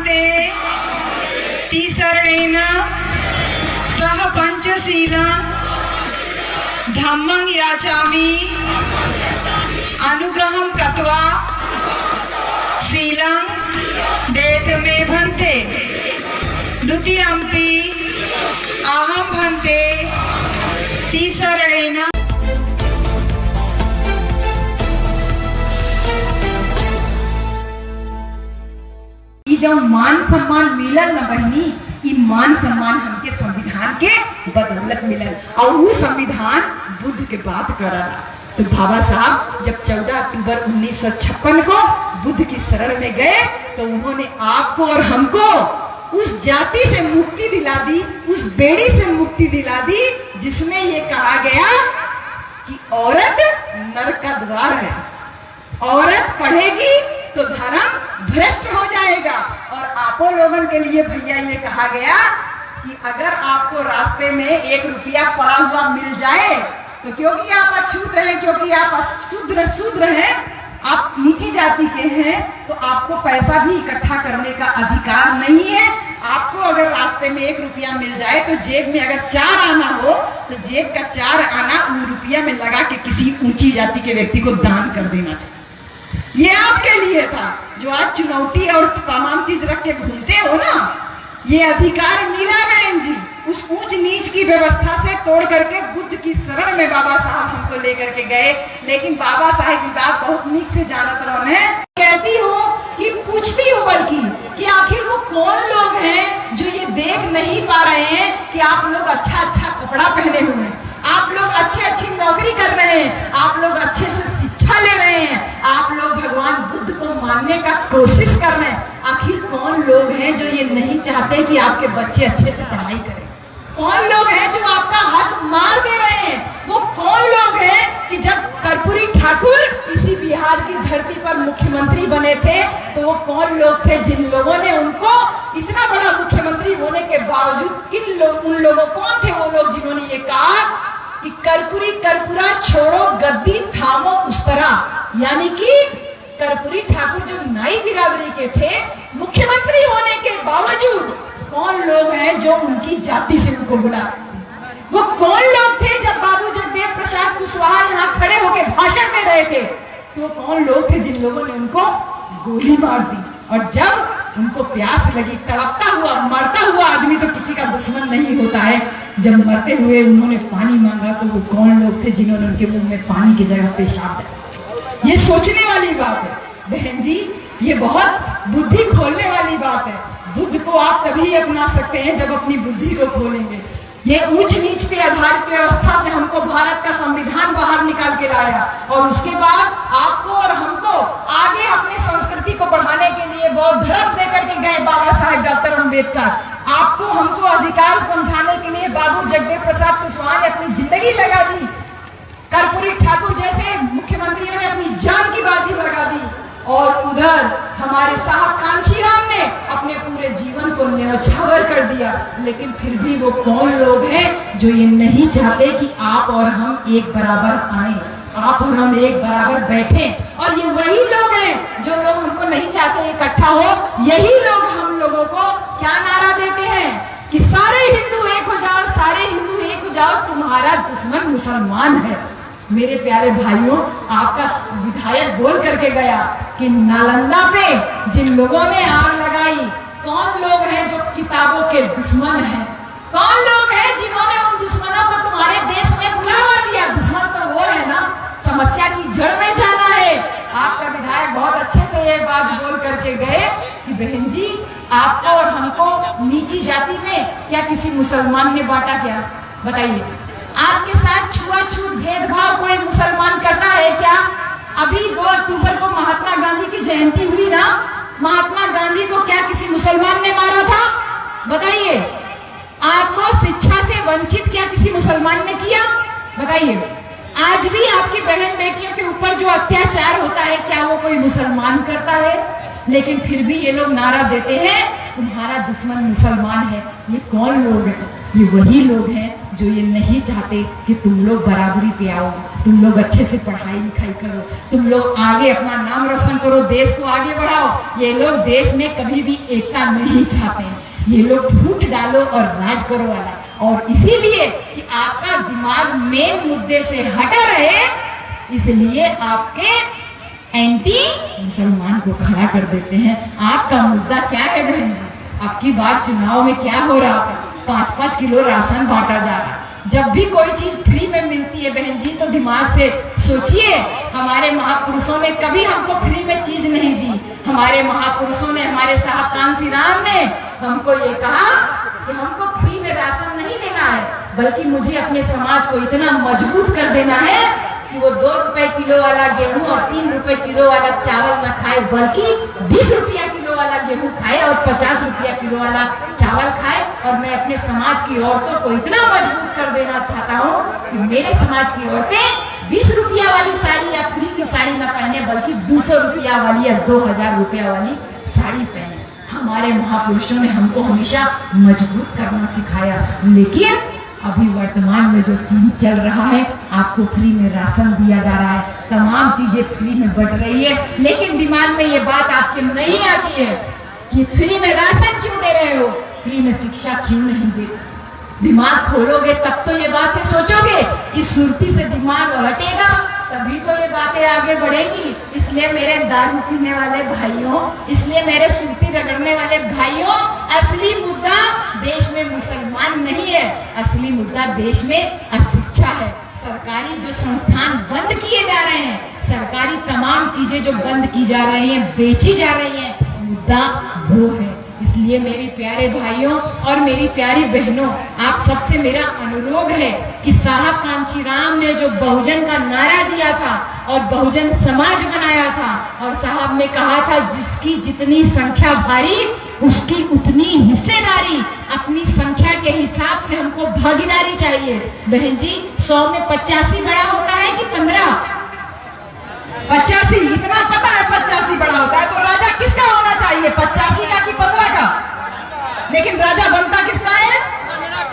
भन्ते तिसरणेन सह पंचशीलं धम्मं याचामि अनुग्रहं कृत्वा शीलं देत मे भन्ते। द्वितीयंपि अहं भन्ते तिसरणेन। जब मान सम्मान मिलल न बहनी, ई मान सम्मान हमके संविधान के बदौलत मिलल और वो संविधान बुद्ध के बात करल। तो बाबा साहब जब 14 अक्टूबर 1956 को बुद्ध की शरण में गए तो उन्होंने आपको और हमको उस जाति से मुक्ति दिला दी, उस बेड़ी से मुक्ति दिला दी जिसमें ये कहा गया कि औरत नरक का द्वार है, औरत पढ़ेगी तो धर्म भ्रष्ट हो जाएगा। और आपो लोगन के लिए भैया ये कहा गया कि अगर आपको रास्ते में 1 रुपया पड़ा हुआ मिल जाए तो क्योंकि आप अछूत हैं, क्योंकि आप शूद्र हैं, आप नीची जाति के हैं, तो आपको पैसा भी इकट्ठा करने का अधिकार नहीं है। आपको अगर रास्ते में 1 रुपया मिल जाए तो जेब में अगर 4 आना हो तो जेब का 4 आना उस रुपया में लगा के किसी ऊंची जाति के व्यक्ति को दान कर देना चाहिए। ये आपके लिए था जो आज चुनौती और तमाम चीज रख के घूमते हो ना, ये अधिकार मिला बहन जी। उस ऊंच नीच की व्यवस्था से तोड़ करके बुद्ध की शरण में बाबा साहब हमको लेकर के गए। लेकिन बाबा साहब की बात बहुत नीक से जानत रहे। कहती हूँ कि पूछती हूँ बल्कि कि आखिर वो कौन लोग हैं जो ये देख नहीं पा रहे हैं कि आप लोग अच्छा कपड़ा पहने हुए हैं, आप लोग अच्छी नौकरी कर रहे हैं, आप लोग अच्छे से शिक्षा ले रहे हैं, आप लोग भगवान बुद्ध को मानने का कोशिश कर रहे हैं। आखिर कौन लोग हैं जो ये नहीं चाहते कि आपके बच्चे अच्छे से पढ़ाई करें? कौन लोग हैं जो आपका हक मार दे रहे हैं? वो कौन लोग हैं कि जब कर्पूरी ठाकुर इसी बिहार की धरती पर मुख्यमंत्री बने थे तो वो कौन लोग थे जिन लोगों ने उनको इतना बड़ा मुख्यमंत्री होने के बावजूद उन लोगों कौन थे वो लोग जिन्होंने ये कहा कि कर्पूरा छोड़ो गद्दी थामो उस्तरा। यानी कि कर्पूरी ठाकुर जो नाई बिरादरी के थे, मुख्यमंत्री होने के बावजूद कौन लोग हैं जो उनकी जाति से उनको बुला? वो कौन लोग थे जब बाबू जगदेव प्रसाद कुशवाहा यहाँ खड़े होकर भाषण दे रहे थे तो वो कौन लोग थे जिन लोगों ने उनको गोली मार दी? और जब उनको प्यास लगी, तड़पता हुआ मरता हुआ आदमी तो किसी का दुश्मन नहीं होता है, जब मरते हुए उन्होंने पानी मांगा तो वो कौन लोग थे जिन्होंने उनके मुंह में पानी की जगह पेशाब डाला? ये सोचने वाली बात है बहन जी, ये बहुत बुद्धि खोलने वाली बात है। बुद्ध को आप तभी अपना सकते हैं जब अपनी बुद्धि को खोलेंगे। ये ऊंच नीच पे आधारित व्यवस्था से हमको भारत का संविधान बाहर निकाल के लाया और उसके बाद आपको और हमको आगे अपनी संस्कृति को बढ़ाने के लिए बौद्ध धर्म लेकर के गए बाबा साहेब डॉक्टर अम्बेडकर। आपको हमको अधिकार समझाने के लिए बाबू जगदेव प्रसाद कुशवाहा ने अपनी जिंदगी लगा दी। कर्पूरी ठाकुर जैसे मुख्यमंत्रियों ने अपनी जान की बाजी लगा दी और उधर हमारे साहब कांशीराम ने अपने पूरे जीवन को न्यौछावर कर दिया। लेकिन फिर भी वो कौन लोग हैं जो ये नहीं चाहते कि आप और हम एक बराबर आए, आप और हम एक बराबर बैठे? और ये वही लोग हैं जो लोग हमको नहीं चाहते इकट्ठा हो। यही लोग हम लोगों को क्या नारा देते हैं कि सारे हिंदू एक हो जाओ, सारे हिंदू एक हो जाओ, तुम्हारा दुश्मन मुसलमान है। मेरे प्यारे भाइयों, आपका विधायक बोल करके गया कि नालंदा पे जिन लोगों ने आग लगाई, कौन लोग हैं जो किताबों के दुश्मन हैं? कौन लोग हैं जिन्होंने उन दुश्मनों को तुम्हारे देश में बुलावा दिया? दुश्मन तो वो है ना, समस्या की जड़ में जाना है। आपका विधायक बहुत अच्छे से ये बात बोल करके गए कि बहन जी, आपको और हमको नीची जाति में क्या किसी मुसलमान ने बांटा क्या? बताइए, आपके साथ छुआछूत भेदभाव कोई मुसलमान करता है क्या? अभी 2 अक्टूबर को महात्मा गांधी की जयंती हुई ना, महात्मा गांधी को क्या किसी मुसलमान ने मारा था? बताइए। आपको शिक्षा से वंचित क्या किसी मुसलमान ने किया? बताइए। आज भी आपकी बहन बेटियों के ऊपर जो अत्याचार होता है क्या वो कोई मुसलमान करता है? लेकिन फिर भी ये लोग नारा देते हैं तुम्हारा दुश्मन मुसलमान है। ये कौन लोग हैं? ये वही लोग हैं जो ये नहीं चाहते कि तुम लोग बराबरी पे आओ, तुम लोग अच्छे से पढ़ाई लिखाई करो, तुम लोग आगे अपना नाम रोशन करो, देश को आगे बढ़ाओ। ये लोग देश में कभी भी एकता नहीं चाहते हैं। ये लोग फूट डालो और राज करो वाला, और इसीलिए कि आपका दिमाग मेन मुद्दे से हटा रहे, इसलिए आपके एंटी मुसलमान को खड़ा कर देते हैं। आपका मुद्दा क्या है बहन जी? आपकी बार चुनाव में क्या हो रहा है? 5-5 किलो राशन बांटा जा रहा है। जब भी कोई चीज फ्री में मिलती है बहन जी, तो दिमाग से सोचिए, हमारे महापुरुषों ने कभी हमको फ्री में चीज नहीं दी। हमारे महापुरुषों ने, हमारे साहब कांसी राम ने हमको ये कहा कि हमको फ्री में राशन नहीं देना है, बल्कि मुझे अपने समाज को इतना मजबूत कर देना है कि वो 2 रुपए किलो वाला गेहूं और 3 रुपए किलो वाला चावल न खाए, बल्कि 20 रुपया किलो वाला गेहूं खाए और 50 रुपया किलो वाला चावल खाए। और मैं अपने समाज की औरतों को इतना मजबूत कर देना चाहता हूँ कि मेरे समाज की औरतें 20 रुपया वाली साड़ी या फ्री की साड़ी न पहने, बल्कि 200 रुपया वाली या 2000 रुपया वाली साड़ी पहने। हमारे महापुरुषों ने हमको हमेशा मजबूत करना सिखाया। लेकिन अभी वर्तमान में जो सीन चल रहा है, आपको फ्री में राशन दिया जा रहा है, तमाम चीजें फ्री में बट रही है, लेकिन दिमाग में ये बात आपके नहीं आती है कि फ्री में राशन क्यों दे रहे हो, फ्री में शिक्षा क्यों नहीं देते। दिमाग खोलोगे तब तो ये बातें सोचोगे, इस सुर्ती से दिमाग हटेगा तभी तो ये बातें आगे बढ़ेंगी। इसलिए मेरे दारू पीने वाले भाइयों, इसलिए मेरे सुर्ती रगड़ने वाले भाइयों, असली मुद्दा देश में मुसलमान नहीं है, असली मुद्दा देश में अशिक्षा है। सरकारी जो संस्थान बंद किए जा रहे हैं, सरकारी तमाम चीजें जो बंद की जा रही हैं, बेची जा रही हैं, मुद्दा वो है। इसलिए मेरे प्यारे भाइयों और मेरी प्यारी बहनों, आप सबसे मेरा अनुरोध है कि साहब कांची राम ने जो बहुजन का नारा दिया था और बहुजन समाज बनाया था, और साहब ने कहा था जिसकी जितनी संख्या भारी उसकी उतनी हिस्सेदारी, अपनी संख्या के हिसाब से हमको भागीदारी चाहिए। बहन जी, 100 में 85 बड़ा होता है कि 15? 85, इतना पता है 85 बड़ा होता है। तो राजा किसका होना चाहिए, 85 का कि 15 का? लेकिन राजा बनता किसका है?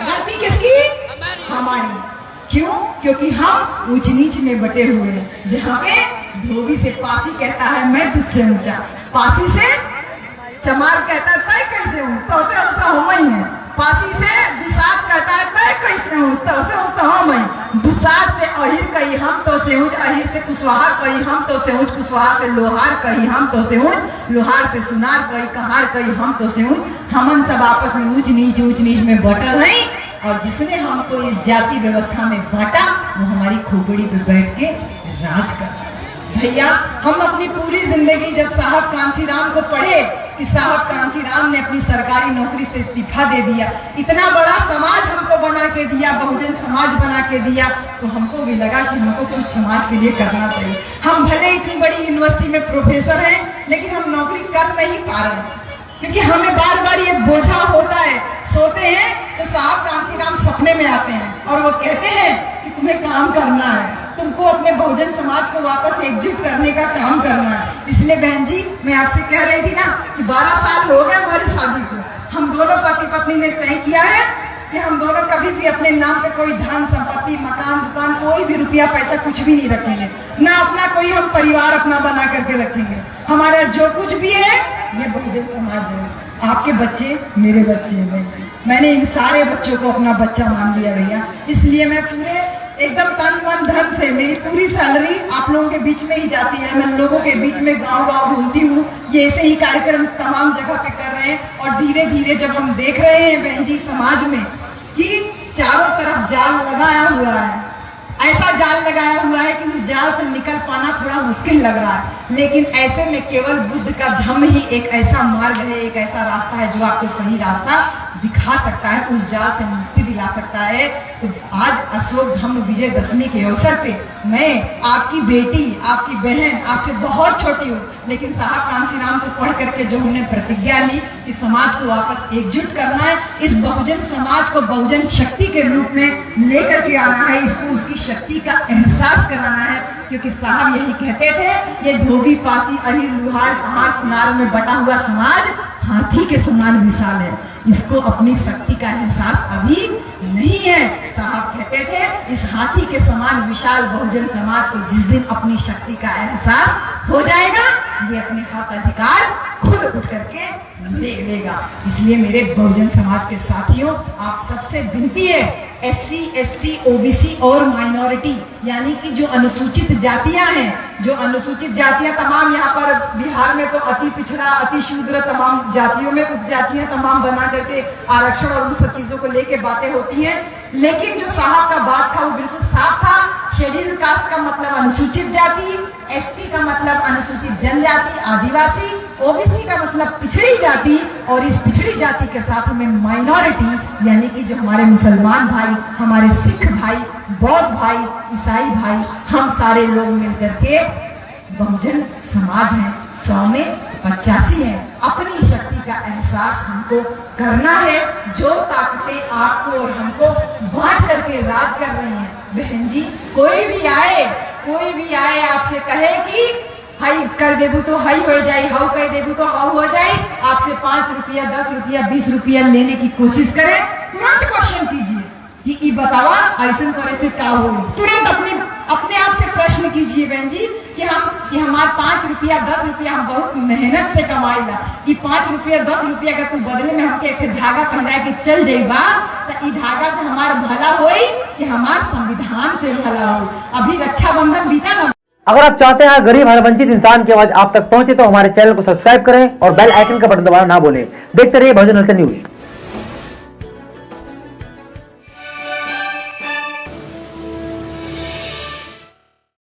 गलती किसकी? हमारी। क्यों? क्योंकि हम ऊंच नीच में बटे हुए हैं। जहाँ पे धोबी से पासी कहता है मैं तुझसे ऊंचा, पासी से चमार कहता है तय कैसे हूँ, तो उसे उसका हो ही है। पासी से दुसात कहता है तय कैसे हूँ, तो उसे उसका हो मैं। दुसात से अहिर कही हम तो से ऊंच, अहिर से कुशवाहा कही हम तो से ऊंच, कुशवाहा से लोहार कही हम तो से ऊंच, लोहार से सुनार कही, कहार कही हम तो से ऊंच। हमन सब आपस में ऊंच नीच में बटल है, और जिसने हमको इस जाति व्यवस्था में बांटा वो हमारी खोपड़ी पे बैठ के राज कर। भैया, हम अपनी पूरी जिंदगी जब साहब कांसी राम को पढ़े कि साहब कांसी राम ने अपनी सरकारी नौकरी से इस्तीफा दे दिया, इतना बड़ा समाज हमको बना के दिया, बहुजन समाज बना के दिया, तो हमको भी लगा कि हमको कुछ समाज के लिए करना चाहिए। हम भले इतनी बड़ी यूनिवर्सिटी में प्रोफेसर हैं, लेकिन हम नौकरी कर नहीं पा रहे हैं, क्योंकि हमें बार बार ये बोझा होता है। सोते हैं तो साहब कांसी राम सपने में आते हैं और वो कहते हैं कि तुम्हें काम करना है, तुमको अपने बहुजन समाज को वापस एकजुट करने का काम करना है। इसलिए बहन जी, मैं आपसे कह रही थी ना कि 12 साल हो गए हमारी शादी को। हम दोनों पति पत्नी ने तय किया है कि हम दोनों कभी भी अपने नाम पे कोई धन संपत्ति, मकान, दुकान, कोई भी रुपया पैसा कुछ भी नहीं रखेंगे, ना अपना कोई हम परिवार अपना बना करके रखेंगे। हमारा जो कुछ भी है ये बहुजन समाज है। आपके बच्चे मेरे बच्चे हैं भैया, मैंने इन सारे बच्चों को अपना बच्चा मान लिया भैया। इसलिए मैं पूरे एकदम तन मन धन से, मेरी पूरी सैलरी आप लोगों के बीच में ही जाती है। मैं लोगों के बीच में गांव गांव घूमती हूँ, ये ऐसे ही कार्यक्रम तमाम जगह पे कर रहे हैं। और धीरे धीरे जब हम देख रहे हैं बहन जी समाज में कि चारों तरफ जाल लगाया हुआ है, ऐसा जाल लगाया हुआ है कि उस जाल से निकल पाना थोड़ा मुश्किल लग रहा है, लेकिन ऐसे में केवल बुद्ध का धम्म ही एक ऐसा मार्ग है, एक ऐसा रास्ता है जो आपको सही रास्ता दिखा सकता है, उस जाल से मुक्ति दिला सकता है। तो आज अशोक धम्म विजय दशमी के अवसर पे मैं आपकी बेटी, आपकी बहन, आपसे बहुत छोटी हूँ, लेकिन साहब कांसी राम को पढ़ करके जो हमने प्रतिज्ञा ली कि समाज को वापस एकजुट करना है, इस बहुजन समाज को बहुजन शक्ति के रूप में लेकर के आना है, इसको उसकी शक्ति का एहसास कराना है। क्योंकि साहब यही कहते थे, ये धोबी पासी अहिर लुहार कहार सुनार में बटा हुआ समाज हाथी के समान विशाल है। इसको अपनी शक्ति का एहसास अभी नहीं है। साहब कहते थे इस हाथी के समान विशाल बहुजन समाज को जिस दिन अपनी शक्ति का एहसास हो जाएगा, ये अपने हक अधिकार खुद उठ करके ले लेगा। इसलिए मेरे बहुजन समाज के साथियों, आप सबसे विनती है, SC, ST, OBC और माइनॉरिटी यानी कि जो अनुसूचित जातियां हैं, जो अनुसूचित जातियां तमाम यहाँ पर बिहार में तो अति पिछड़ा, अति शूद्र तमाम जातियों में उपजातियां तमाम बना करके आरक्षण और उन सब चीजों को लेके बातें होती हैं। लेकिन जो साहब का बात था वो बिल्कुल साफ था। शेड्यूल कास्ट का मतलब अनुसूचित जाति, ST का मतलब अनुसूचित जनजाति आदिवासी, OBC का मतलब पिछड़ी जाति, और इस पिछड़ी जाति के साथ में माइनॉरिटी यानी कि जो हमारे मुसलमान भाई, हमारे सिख भाई, बौद्ध भाई, ईसाई भाई, हम सारे लोग मिलकर के बहुजन समाज है। 100 में 85 है। अपनी शक्ति का एहसास हमको करना है। जो ताकतें आपको और हमको बांट करके राज कर रही हैं, बहन जी, कोई भी आए आपसे कहे कि हाई कर देबू तो हाई हो जाए, हाउ कर देबू तो हाउ हो जाए, आपसे 5 रुपया, 10 रुपया, 20 रुपया लेने की कोशिश करें, तुरंत क्वेश्चन कीजिए कि बतावा ऐसा करे से क्या हो। तुरंत अपने आप से प्रश्न कीजिए बहन जी कि हमारे 5 रुपया, 10 रुपया हम बहुत मेहनत से कमाएला, कि 5 रुपया, 10 रुपया का तू बदले में हमके एक धागा पहना के चल जाइबा, तो ई धागा से हमारा भला होई कि हमारे संविधान से भला हो। अभी रक्षाबंधन बीता ना। अगर आप चाहते हैं गरीब हर वंचित इंसान की आवाज आप तक पहुंचे तो हमारे चैनल को सब्सक्राइब करें और बेल आइकन का बटन दबाना ना भूलें। देखते रहिए बहुजन हलचल न्यूज।